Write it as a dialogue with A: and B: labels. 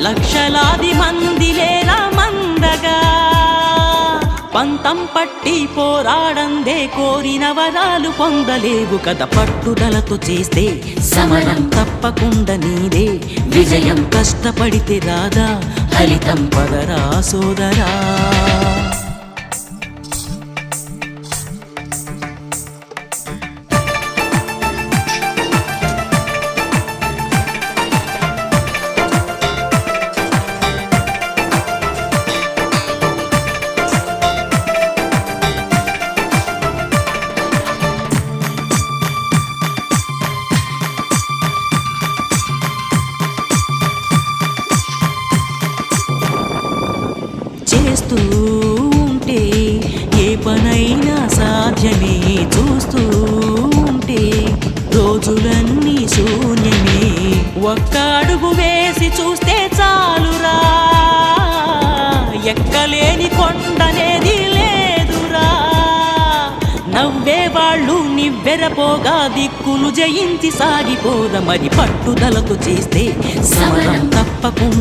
A: లక్షలాది మంది లేరా మందగా పంతం పట్టి పోరాడందే కోరిన వరాలు పొందలేవు కదా పట్టుదలతో చేస్తే సమరం తప్పకుండా నీదే విజయం కష్టపడితే రాదా ఫలితం పదరా సోదరా చేస్తూ ఉంటే ఏ పనైనా సాధ్యమే చూస్తూ ఉంటే రోజులన్నీ శూన్యమే ఒక్క అడుగు వేసి చూస్తే చాలురా ఎక్కలేని కొండనేది లేదురా నవ్వేవాళ్ళు నివ్వెరపోగా దిక్కులు జయించి సాగిపోర మరి పట్టుదలతో చేస్తే సమరం తప్పకుండా